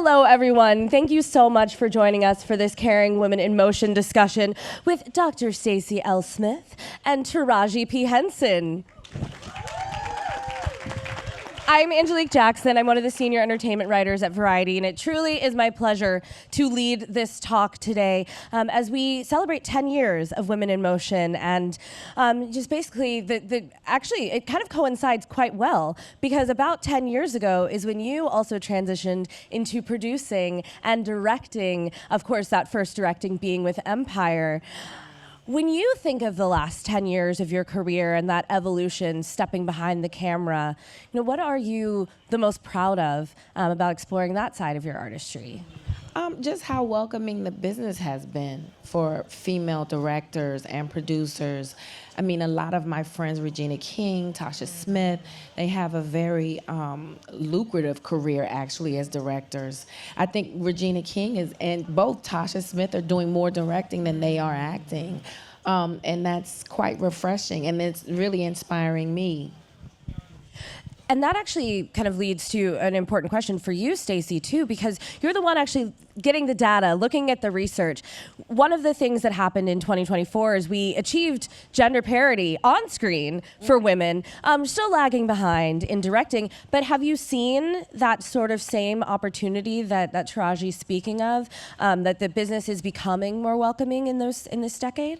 Hello, everyone. Thank you so much for joining us for this Kering Women in Motion discussion with Dr. Stacy L. Smith and Taraji P. Henson. I'm Angelique Jackson. I'm one of the senior entertainment writers at Variety, and it truly is my pleasure to lead this talk today as we celebrate 10 years of Women in Motion. And just basically, actually, it kind of coincides quite well, because about 10 years ago is when you also transitioned into producing and directing, of course, that first directing being with Empire. When you think of the last 10 years of your career and that evolution, stepping behind the camera, what are you the most proud of about exploring that side of your artistry? Just how welcoming the business has been for female directors and producers. I mean, a lot of my friends, Regina King, Tasha Smith, they have a very lucrative career actually as directors. I think Regina King and both Tasha Smith are doing more directing than they are acting. And that's quite refreshing, and it's really inspiring me. And that actually kind of leads to an important question for you, Stacy, too, because you're the one actually getting the data, looking at the research. One of the things that happened in 2024 is we achieved gender parity on screen for women, still lagging behind in directing. But have you seen that sort of same opportunity that Taraji's speaking of, that the business is becoming more welcoming in this decade?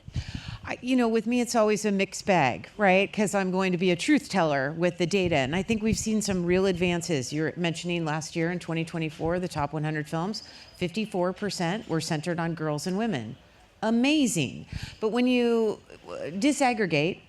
With me, it's always a mixed bag, right? Because I'm going to be a truth teller with the data. And I think we've seen some real advances. You're mentioning last year in 2024, the top 100 films, 54% were centered on girls and women. Amazing. But when you disaggregate,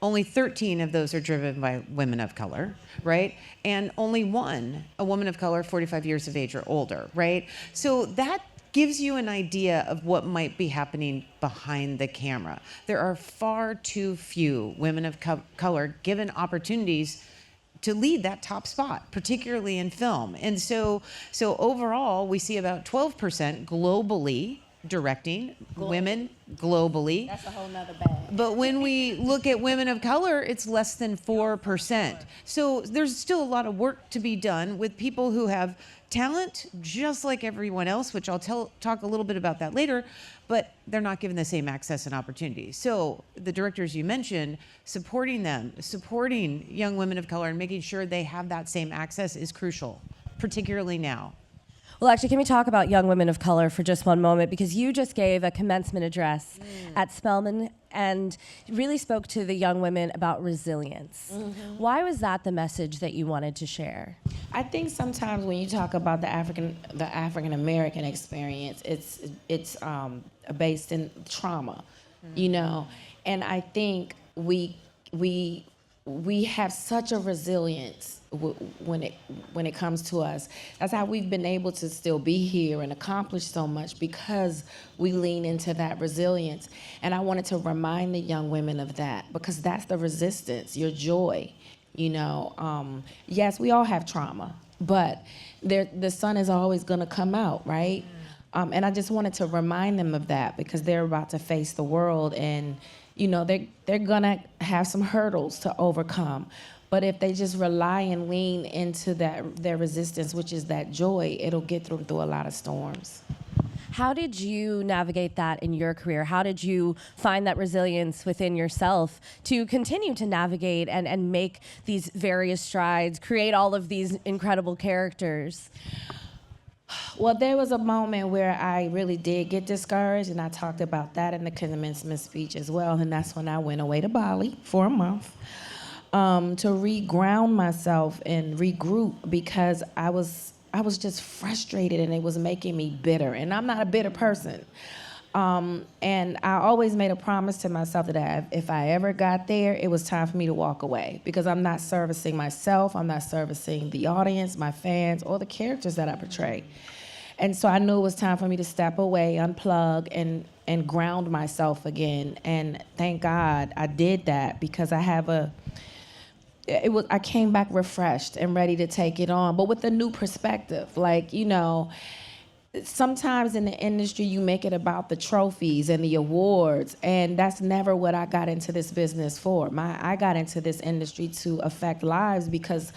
only 13 of those are driven by women of color, right? And only one, a woman of color, 45 years of age or older, right? So that gives you an idea of what might be happening behind the camera. There are far too few women of color given opportunities to lead that top spot, particularly in film. And so overall, we see about 12% globally directing women globally. That's a whole nother bag. But when we look at women of color, it's less than 4%. So there's still a lot of work to be done with people who have talent, just like everyone else, which I'll talk a little bit about that later, but they're not given the same access and opportunities. So the directors you mentioned, supporting them, supporting young women of color and making sure they have that same access is crucial, particularly now. Well, actually, can we talk about young women of color for just one moment? Because you just gave a commencement address at Spelman and really spoke to the young women about resilience. Mm-hmm. Why was that the message that you wanted to share? I think sometimes when you talk about the African American experience, it's based in trauma, and I think we have such a resilience when it comes to us. That's how we've been able to still be here and accomplish so much, because we lean into that resilience. And I wanted to remind the young women of that, because that's the resistance, your joy. Yes, we all have trauma, but the sun is always going to come out, right? And I just wanted to remind them of that, because they're about to face the world, and they're gonna have some hurdles to overcome. But if they just rely and lean into their resistance, which is that joy, it'll get through a lot of storms. How did you navigate that in your career? How did you find that resilience within yourself to continue to navigate and make these various strides, create all of these incredible characters? Well, there was a moment where I really did get discouraged, and I talked about that in the commencement speech as well, and that's when I went away to Bali for a month to reground myself and regroup, because I was just frustrated, and it was making me bitter, and I'm not a bitter person. And I always made a promise to myself that if I ever got there, it was time for me to walk away, because I'm not servicing myself, I'm not servicing the audience, my fans, or the characters that I portray. And so I knew it was time for me to step away, unplug, and ground myself again. And thank God I did that, because I came back refreshed and ready to take it on, but with a new perspective. sometimes in the industry you make it about the trophies and the awards, and that's never what I got into this business for. I got into this industry to affect lives because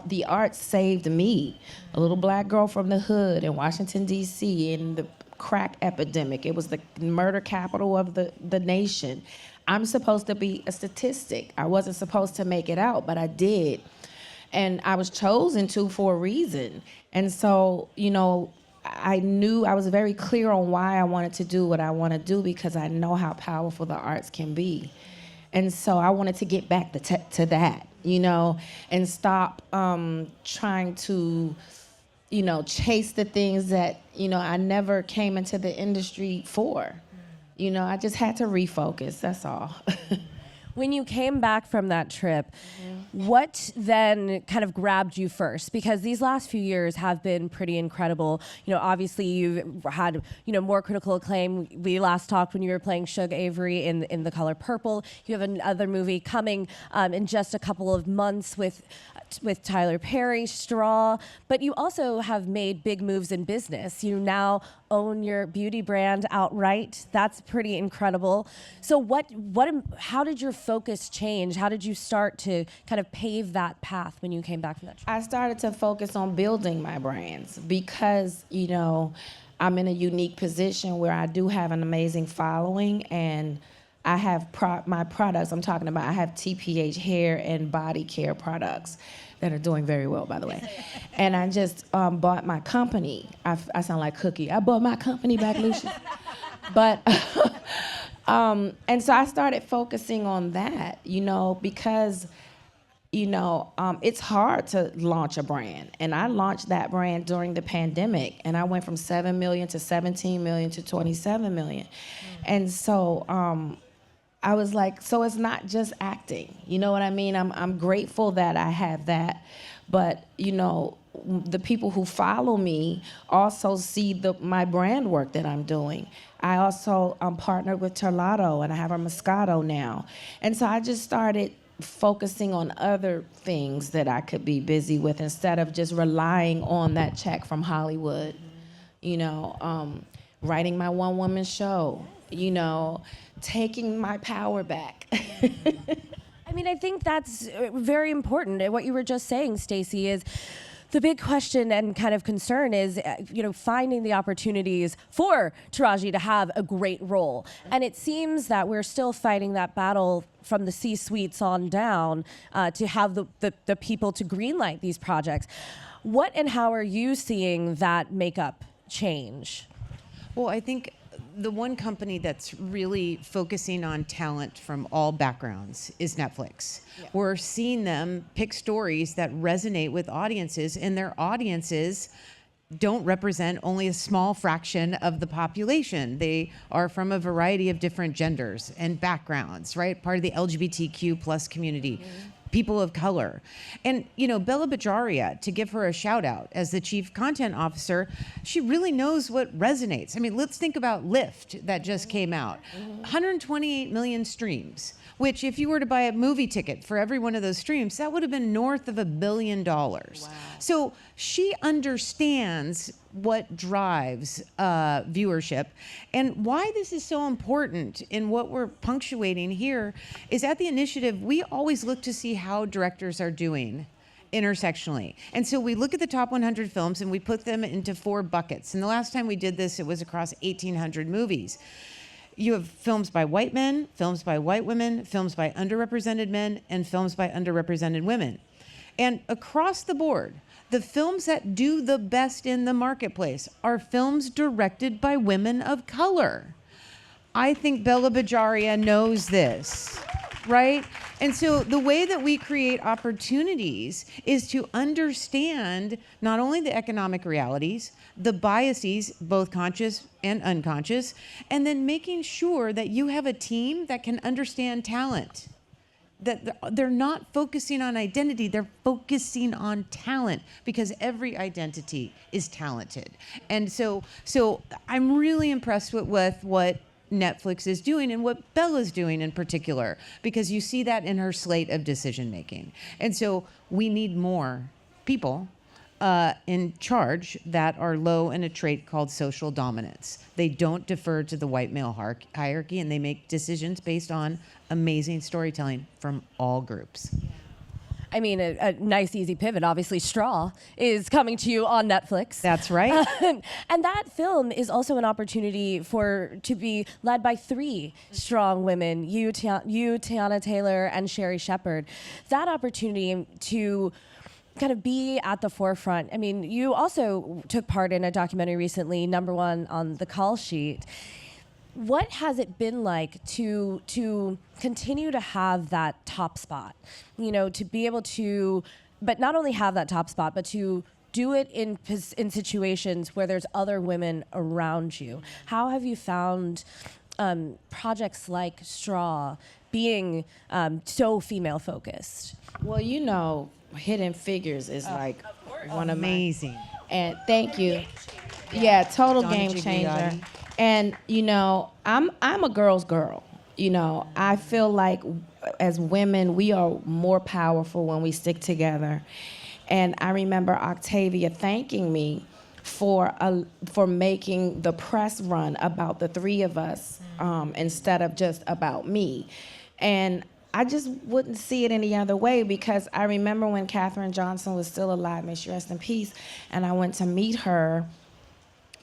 the arts saved me, a little black girl from the hood in Washington D.C. in the crack epidemic. It was the murder capital of the nation. I'm supposed to be a statistic. I wasn't supposed to make it out, but I did, and I was chosen to for a reason. And so, I knew, I was very clear on why I wanted to do what I want to do, because I know how powerful the arts can be. And so I wanted to get back to that, and stop trying to, chase the things that, I never came into the industry for. I just had to refocus, that's all. When you came back from that trip, what then kind of grabbed you first? Because these last few years have been pretty incredible. Obviously you've had, more critical acclaim. We last talked when you were playing Suge Avery in The Color Purple. You have another movie coming in just a couple of months with Tyler Perry, Straw. But you also have made big moves in business. You now own your beauty brand outright. That's pretty incredible. So how did your focus change? How did you start to kind of pave that path when you came back from that trip? I started to focus on building my brands because, I'm in a unique position where I do have an amazing following, and I have my products, I'm talking about, I have TPH hair and body care products that are doing very well, by the way. And I just bought my company. I sound like Cookie. I bought my company back, Lucian. But, and so I started focusing on that, because, it's hard to launch a brand. And I launched that brand during the pandemic, and I went from 7 million to 17 million to 27 million. And so, I was like, so it's not just acting, you know what I mean? I'm grateful that I have that, but the people who follow me also see my brand work that I'm doing. I also partnered with Terlato, and I have a Moscato now. And so I just started focusing on other things that I could be busy with instead of just relying on that check from Hollywood, writing my one-woman show, taking my power back. I think that's very important. What you were just saying, Stacy, is the big question and kind of concern is, finding the opportunities for Taraji to have a great role. And it seems that we're still fighting that battle from the C-suites on down to have the people to greenlight these projects. What and how are you seeing that makeup change? Well, I think the one company that's really focusing on talent from all backgrounds is Netflix. Yeah. We're seeing them pick stories that resonate with audiences, and their audiences don't represent only a small fraction of the population. They are from a variety of different genders and backgrounds, right? Part of the LGBTQ plus community. Mm-hmm. People of color. And, Bella Bajaria, to give her a shout out as the chief content officer, she really knows what resonates. Let's think about Lyft that just came out. 128 million streams, which if you were to buy a movie ticket for every one of those streams, that would have been north of $1 billion. Wow. So she understands what drives viewership. And why this is so important in what we're punctuating here is at the initiative, we always look to see how directors are doing intersectionally. And so we look at the top 100 films and we put them into 4 buckets. And the last time we did this, it was across 1,800 movies. You have films by white men, films by white women, films by underrepresented men, and films by underrepresented women. And across the board, the films that do the best in the marketplace are films directed by women of color. I think Bella Bajaria knows this, right? And so the way that we create opportunities is to understand not only the economic realities, the biases, both conscious and unconscious, and then making sure that you have a team that can understand talent. That they're not focusing on identity, they're focusing on talent, because every identity is talented. And so I'm really impressed with what Netflix is doing and what Bella's doing in particular, because you see that in her slate of decision making. And so we need more people in charge that are low in a trait called social dominance. They don't defer to the white male hierarchy, and they make decisions based on amazing storytelling from all groups. I mean, a nice, easy pivot. Obviously, Straw is coming to you on Netflix. That's right. And that film is also an opportunity to be led by 3 strong women, you, Tiana Taylor, and Sherry Shepard. That opportunity to kind of be at the forefront. I mean, you also took part in a documentary recently, #1 on the call sheet. What has it been like to continue to have that top spot? You know, to be able to, but not only have that top spot, but to do it in situations where there's other women around you. How have you found projects like Straw being so female focused? Well, you know, Hidden Figures is like one of Amazing. And thank you. Yeah, total Donna game Gigliotti. changer. And you know, I'm a girl's girl. You know, I feel like as women, we are more powerful when we stick together. And I remember Octavia thanking me for making the press run about the 3 of us instead of just about me. And I just wouldn't see it any other way, because I remember when Katherine Johnson was still alive, may she rest in peace, and I went to meet her,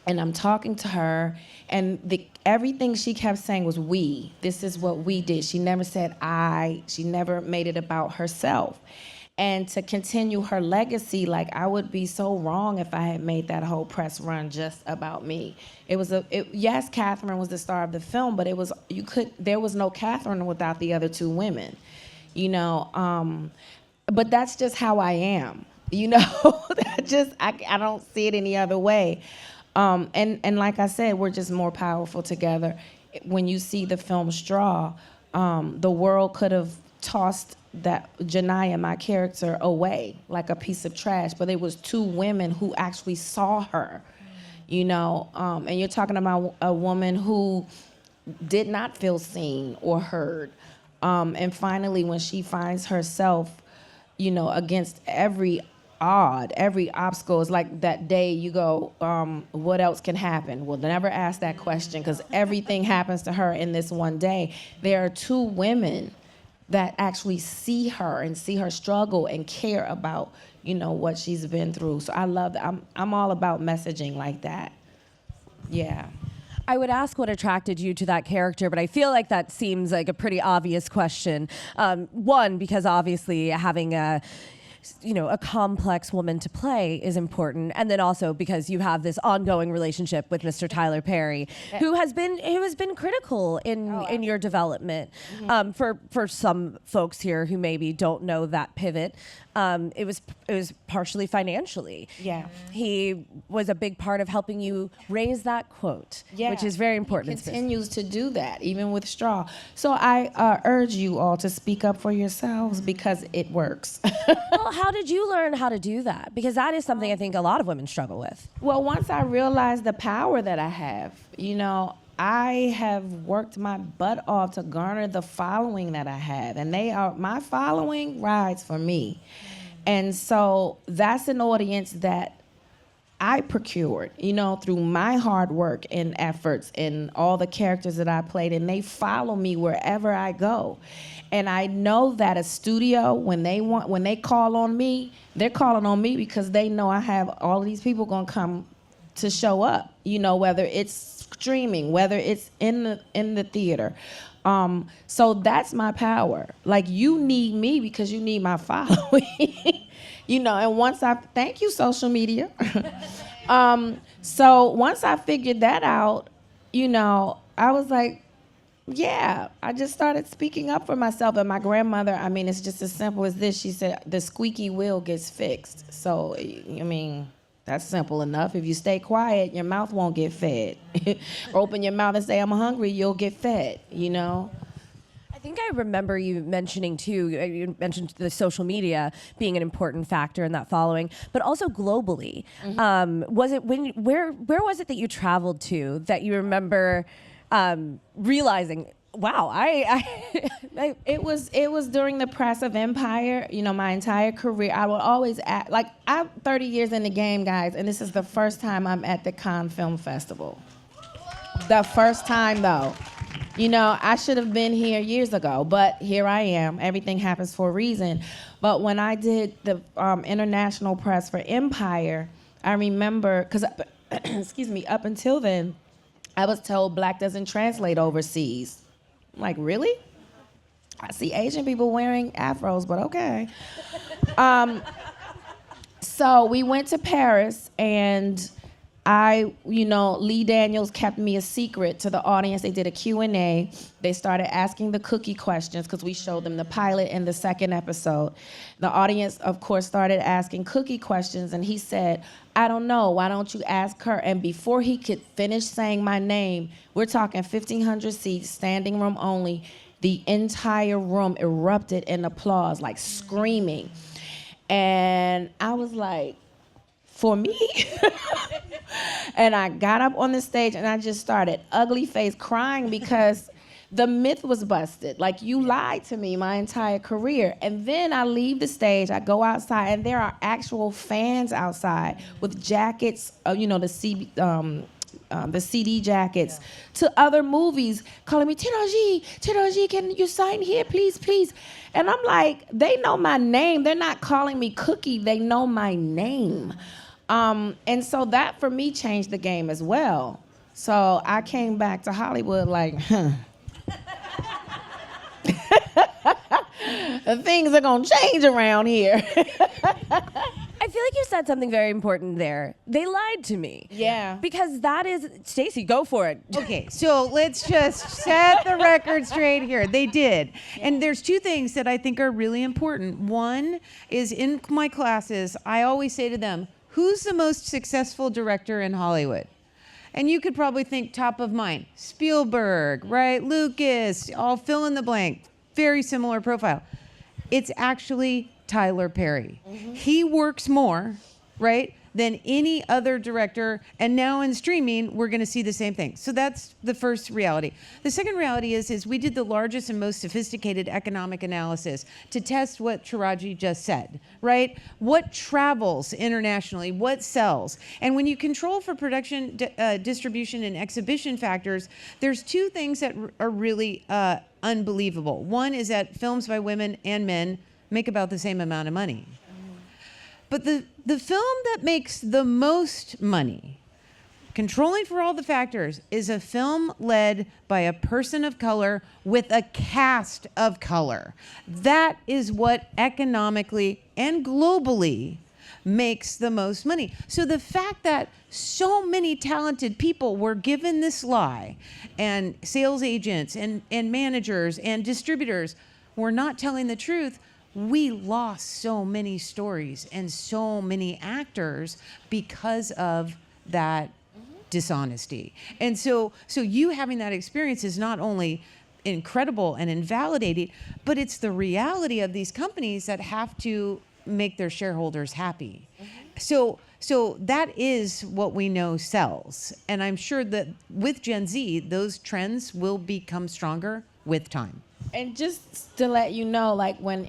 and I'm talking to her, and everything she kept saying was we. This is what we did. She never said I. She never made it about herself. And to continue her legacy, like, I would be so wrong if I had made that whole press run just about me. Yes, Catherine was the star of the film, but there was no Catherine without the other 2 women, you know. But that's just how I am, you know. I don't see it any other way. And like I said, we're just more powerful together. When you see the film Straw, the world could have tossed that Janiyah, my character, away like a piece of trash, but it was 2 women who actually saw her, you know. And you're talking about a woman who did not feel seen or heard. And finally, when she finds herself, you know, against every obstacle, is like that day you go, what else can happen? Well, never ask that question, because everything happens to her in this one day. There are 2 women that actually see her and see her struggle and care about, you know, what she's been through. So I love that. I'm all about messaging like that. Yeah. I would ask what attracted you to that character, but I feel like that seems like a pretty obvious question. One, because obviously having a complex woman to play is important, and then also because you have this ongoing relationship with Mr. Tyler Perry, who has been critical in your development. For some folks here who maybe don't know that pivot, it was partially financially. Yeah. He was a big part of helping you raise that quote, which is very important. He continues to do that, even with Straw. So I urge you all to speak up for yourselves, because it works. Well, how did you learn how to do that? Because that is something I think a lot of women struggle with. Well, once I realized the power that I have, you know, I have worked my butt off to garner the following that I have, and my following rides for me. And so that's an audience that I procured, you know, through my hard work and efforts and all the characters that I played, and they follow me wherever I go. And I know that a studio, when they call on me, they're calling on me because they know I have all of these people gonna come to show up, you know, whether it's streaming, whether it's in the theater. So that's my power. Like, you need me because you need my following. You know, and thank you, social media. So once I figured that out, you know, I was like, yeah, I just started speaking up for myself. And my grandmother, I mean, it's just as simple as this. She said, the squeaky wheel gets fixed. So, I mean, that's simple enough. If you stay quiet, your mouth won't get fed. Open your mouth and say, I'm hungry, you'll get fed, you know? I think I remember you mentioning too, you mentioned the social media being an important factor in that following, but also globally. Where was it that you traveled to that you remember realizing Wow, It was during the press of Empire. You know, my entire career, I would always act like I'm 30 years in the game, guys, and this is the first time I'm at the Cannes Film Festival. The first time, though. You know, I should have been here years ago, but here I am. Everything happens for a reason. But when I did the international press for Empire, I remember, because, excuse me, up until then, I was told black doesn't translate overseas. I'm like, really? I see Asian people wearing afros, but okay. So we went to Paris, and Lee Daniels kept me a secret to the audience. They did a Q&A. They started asking the cookie questions because we showed them the pilot and the second episode. The audience, of course, started asking cookie questions, and he said, I don't know, why don't you ask her? And before he could finish saying my name, we're talking 1,500 seats, standing room only. The entire room erupted in applause, like screaming. And I was like, for me? And I got up on the stage and I just started ugly face crying because the myth was busted. Like, you lied to me my entire career. And then I leave the stage, I go outside, and there are actual fans outside with jackets, the CD jackets, to other movies, calling me, Taraji, can you sign here, please, please? And I'm like, they know my name. They're not calling me Cookie. They know my name. And so that, for me, changed the game as well. So I came back to Hollywood like, things are gonna change around here. I feel like you said something very important there. They lied to me. Yeah. Because that is, Stacy, go for it. Okay, so let's just set the record straight here. They did. And there's two things that I think are really important. One is, in my classes, I always say to them, who's the most successful director in Hollywood? And you could probably think top of mind, Spielberg, right? Lucas, all fill in the blank. Very similar profile. It's actually Tyler Perry. Mm-hmm. He works more, right, than any other director. And now in streaming, we're going to see the same thing. So that's the first reality. The second reality is we did the largest and most sophisticated economic analysis to test what Taraji just said, right? What travels internationally, what sells. And when you control for production, distribution, and exhibition factors, there's two things that are really unbelievable. One is that films by women and men make about the same amount of money. But the film that makes the most money, controlling for all the factors, is a film led by a person of color with a cast of color. That is what economically and globally makes the most money. So the fact that so many talented people were given this lie, and sales agents and managers and distributors were not telling the truth, we lost so many stories and so many actors because of that dishonesty. And so you having that experience is not only incredible and invalidating, but it's the reality of these companies that have to make their shareholders happy. So that is what we know sells. And I'm sure that with Gen Z, those trends will become stronger with time. And just to let you know, like when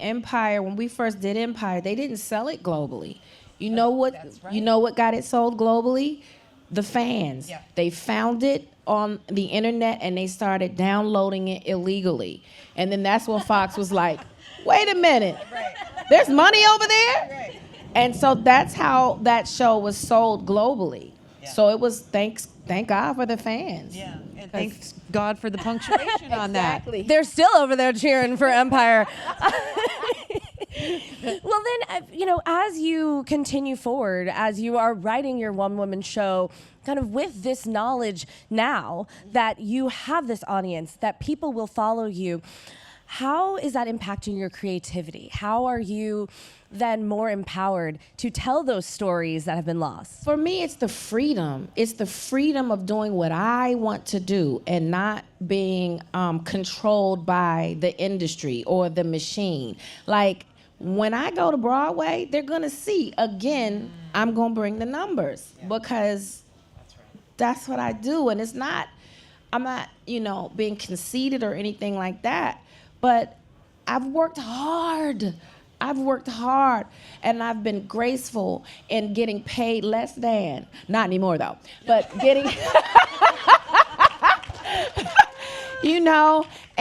we first did Empire, they didn't sell it globally. You know what? That's right. You know what got it sold globally? The fans. Yeah. They found it on the internet and they started downloading it illegally. And then that's when Fox was like, wait a minute, right. There's money over there? Right. And so that's how that show was sold globally. Yeah. So it was thank God for the fans. Yeah. And thanks God for the punctuation on that. They're still over there cheering for Empire. Well, then, as you continue forward, as you are writing your one-woman show, kind of with this knowledge now that you have this audience, that people will follow you, how is that impacting your creativity? How are you then more empowered to tell those stories that have been lost? For me, it's the freedom. It's the freedom of doing what I want to do and not being controlled by the industry or the machine. Like, when I go to Broadway, they're gonna see, again, I'm gonna bring the numbers because that's what I do. And it's not, I'm not, being conceited or anything like that, but I've worked hard. And I've been graceful in getting paid less than, not anymore though, but getting,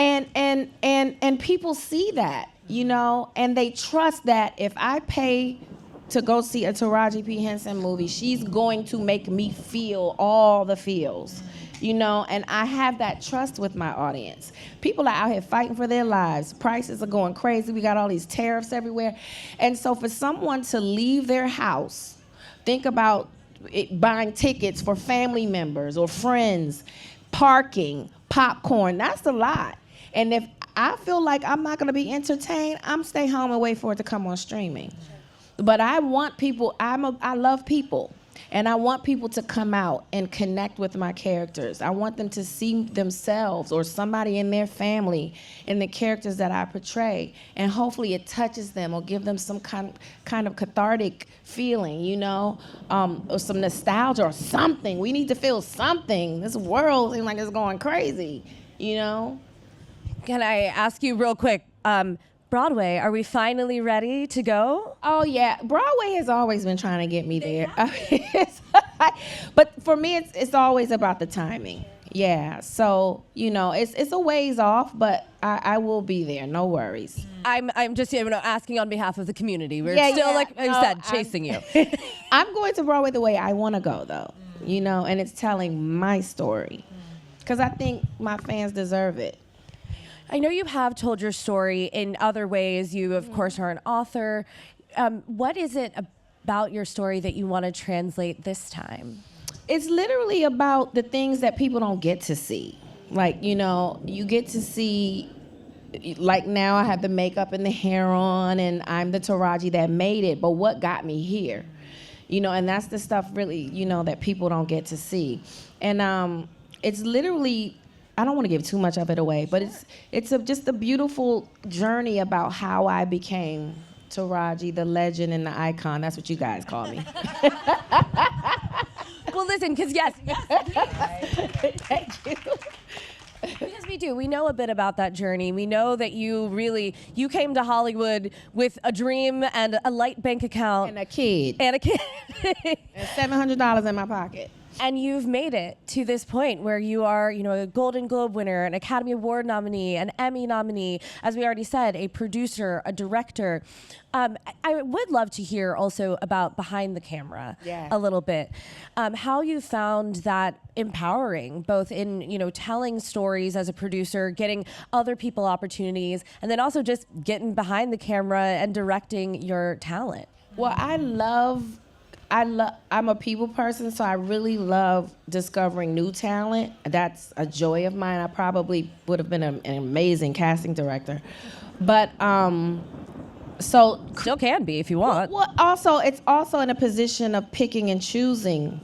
and people see that, and they trust that if I pay to go see a Taraji P. Henson movie, she's going to make me feel all the feels. And I have that trust with my audience. People are out here fighting for their lives. Prices are going crazy. We got all these tariffs everywhere. And so for someone to leave their house, think about buying tickets for family members or friends, parking, popcorn, that's a lot. And if I feel like I'm not gonna be entertained, I'm stay home and wait for it to come on streaming. But I want people, I love people. And I want people to come out and connect with my characters. I want them to see themselves or somebody in their family in the characters that I portray. And hopefully it touches them or give them some kind of cathartic feeling, or some nostalgia or something. We need to feel something. This world seems like it's going crazy, Can I ask you real quick, Broadway, are we finally ready to go? Oh yeah, Broadway has always been trying to get me there. But for me, it's always about the timing. Yeah, so it's a ways off, but I will be there. No worries. I'm just asking on behalf of the community. We're still like I said, chasing you. I'm going to Broadway the way I want to go, though. And it's telling my story, because I think my fans deserve it. I know you have told your story in other ways. You, of course, are an author. What is it about your story that you want to translate this time? It's literally about the things that people don't get to see. Like, you get to see, like now I have the makeup and the hair on, and I'm the Taraji that made it, but what got me here? And that's the stuff really, that people don't get to see. And it's literally, I don't want to give too much of it away, but it's just a beautiful journey about how I became Taraji, the legend and the icon. That's what you guys call me. Well, listen, because yes. Thank you. Because we do. We know a bit about that journey. We know that you came to Hollywood with a dream and a light bank account. And a kid. And $700 in my pocket. And you've made it to this point where you are, a Golden Globe winner, an Academy Award nominee, an Emmy nominee, as we already said, a producer, a director. I would love to hear also about behind the camera a little bit. How you found that empowering, both in, telling stories as a producer, getting other people opportunities, and then also just getting behind the camera and directing your talent. Well, I'm a people person, so I really love discovering new talent. That's a joy of mine. I probably would have been an amazing casting director. But, so... Still can be if you want. Well, it's also in a position of picking and choosing,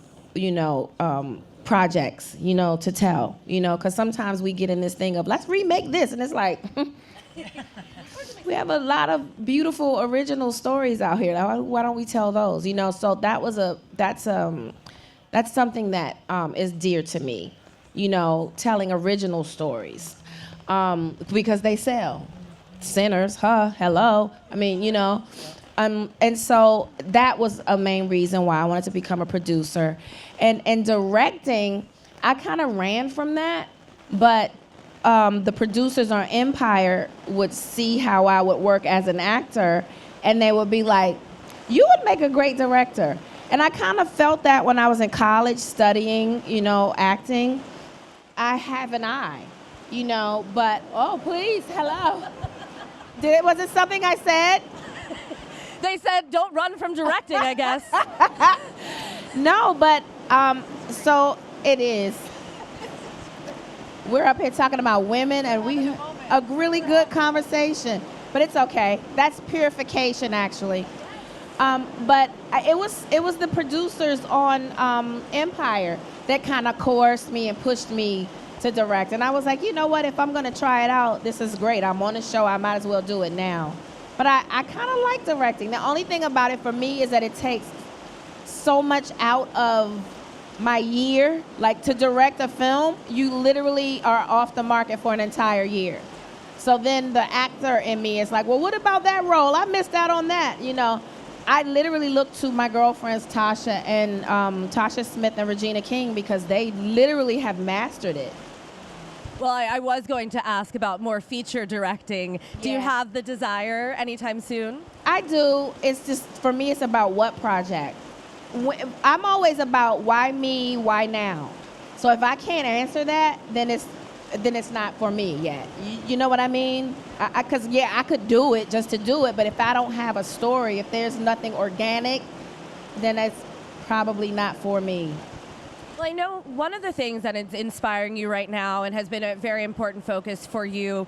projects, to tell, because sometimes we get in this thing of, let's remake this, and it's like... We have a lot of beautiful original stories out here. Why don't we tell those? So that's something that is dear to me. Telling original stories because they sell. Sinners, hello. I mean, and so that was a main reason why I wanted to become a producer, and directing. I kind of ran from that, but. The producers on Empire would see how I would work as an actor, and they would be like, you would make a great director. And I kind of felt that when I was in college studying, acting. I have an eye, but, oh, please, hello. Was it something I said? They said, don't run from directing, I guess. No, but, so it is. We're up here talking about women, and we a really good conversation, but it's okay. That's purification, actually. But it was the producers on Empire that kind of coerced me and pushed me to direct, and I was like, you know what? If I'm gonna try it out, this is great. I'm on the show. I might as well do it now. But I kind of like directing. The only thing about it for me is that it takes so much out of my year. Like, to direct a film, you literally are off the market for an entire year. So then the actor in me is like, well, what about that role? I missed out on that, you know. I literally look to my girlfriends Tasha and Tasha Smith and Regina King, because they literally have mastered it. Well, I was going to ask about more feature directing. Do you Yeah. have the desire anytime soon? I do. It's just, for me, it's about what project. I'm always about why me, why now. So if I can't answer that, then it's not for me yet. You know what I mean? Because I could do it just to do it, but if I don't have a story, if there's nothing organic, then that's probably not for me. Well, I know one of the things that is inspiring you right now and has been a very important focus for you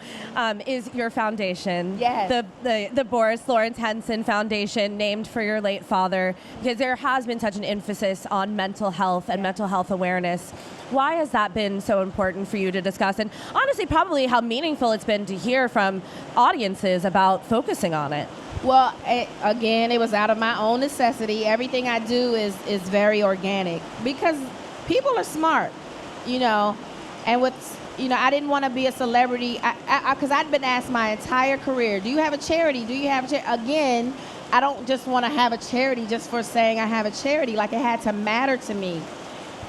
is your foundation. Yes. The Boris Lawrence Henson Foundation, named for your late father, because there has been such an emphasis on mental health and mental health awareness. Why has that been so important for you to discuss? And honestly, probably how meaningful it's been to hear from audiences about focusing on it. Well, again, it was out of my own necessity. Everything I do is very organic, because people are smart, you know, and I didn't want to be a celebrity, because I'd been asked my entire career, do you have a charity? Do you have a charity? Again, I don't just want to have a charity just for saying I have a charity. Like, it had to matter to me.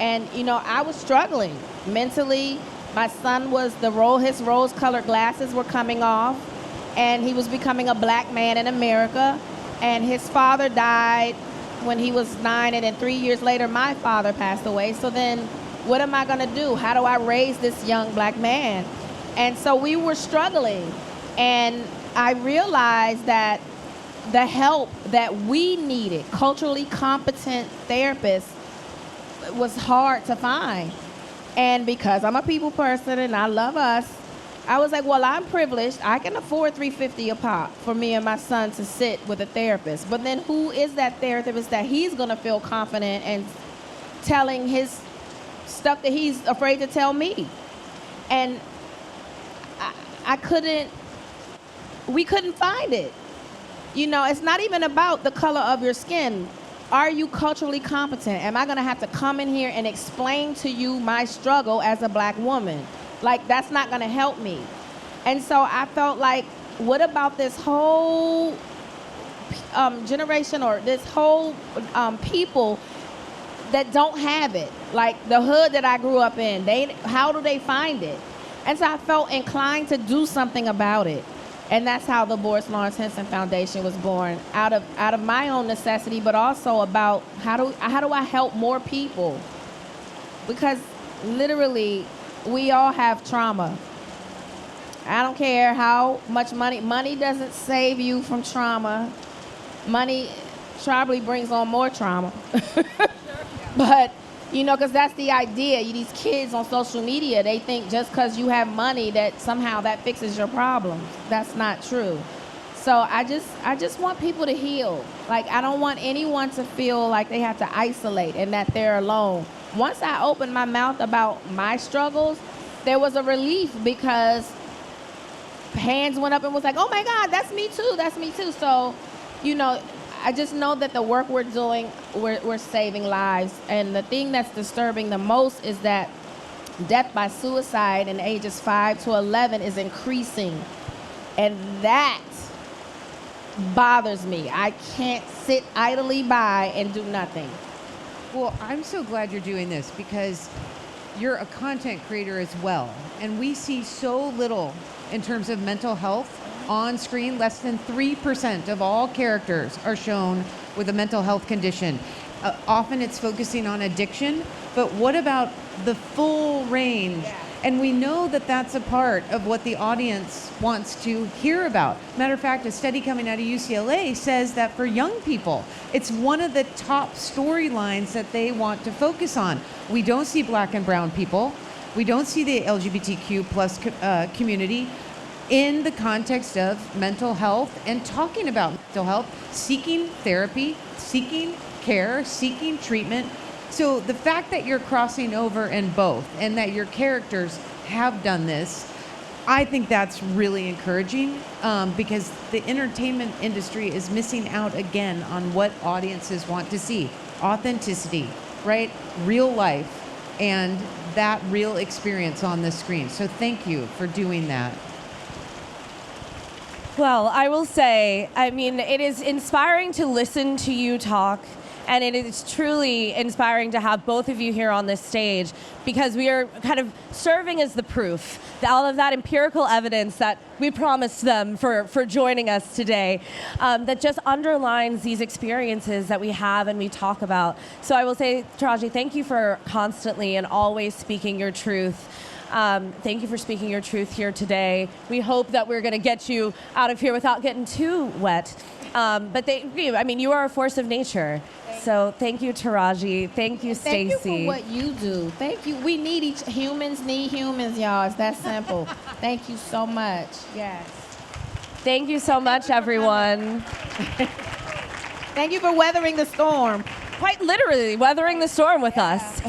And, you know, I was struggling mentally. My son was, his rose-colored glasses were coming off, and he was becoming a black man in America, and his father died when he was 9, and then 3 years later, my father passed away. So then what am I gonna do? How do I raise this young black man? And so we were struggling. And I realized that the help that we needed, culturally competent therapists, was hard to find. And because I'm a people person and I love us, I was like, well, I'm privileged. I can afford $350 a pop for me and my son to sit with a therapist. But then who is that therapist that he's gonna feel confident and telling his stuff that he's afraid to tell me? And we couldn't find it. You know, it's not even about the color of your skin. Are you culturally competent? Am I gonna have to come in here and explain to you my struggle as a black woman? Like, that's not gonna help me. And so I felt like, what about this whole generation, or this whole people that don't have it? Like, the hood that I grew up in, how do they find it? And so I felt inclined to do something about it. And that's how the Boris Lawrence Henson Foundation was born, out of my own necessity, but also about how do I help more people? Because literally, we all have trauma. I don't care how much money doesn't save you from trauma. Money probably brings on more trauma. But, you know, because that's the idea. These kids on social media, they think just because you have money that somehow that fixes your problems. That's not true. So I just want people to heal. Like, I don't want anyone to feel like they have to isolate and that they're alone. Once I opened my mouth about my struggles, there was a relief, because hands went up and was like, oh my God, that's me too, that's me too. So, you know, I just know that the work we're doing, we're saving lives. And the thing that's disturbing the most is that death by suicide in ages 5 to 11 is increasing. And that bothers me. I can't sit idly by and do nothing. Well, I'm so glad you're doing this, because you're a content creator as well. And we see so little in terms of mental health on screen. Less than 3% of all characters are shown with a mental health condition. Often it's focusing on addiction, but what about the full range? Yeah. And we know that that's a part of what the audience wants to hear about. Matter of fact, a study coming out of UCLA says that for young people, it's one of the top storylines that they want to focus on. We don't see black and brown people. We don't see the LGBTQ plus community in the context of mental health and talking about mental health, seeking therapy, seeking care, seeking treatment. So the fact that you're crossing over in both and that your characters have done this, I think that's really encouraging, because the entertainment industry is missing out again on what audiences want to see: authenticity, right? Real life and that real experience on the screen. So thank you for doing that. Well, I will say, I mean, it is inspiring to listen to you talk, and it is truly inspiring to have both of you here on this stage, because we are kind of serving as the proof, all of that empirical evidence that we promised them for joining us today, that just underlines these experiences that we have and we talk about. So I will say, Taraji, thank you for constantly and always speaking your truth. Thank you for speaking your truth here today. We hope that we're going to get you out of here without getting too wet. But you are a force of nature. So thank you, Taraji. Thank you, Stacy. Thank you for what you do. Thank you. We need humans need humans, y'all. It's that simple. Thank you so much. Yes. Thank you so much, everyone. Thank you for weathering the storm. Quite literally weathering the storm with us.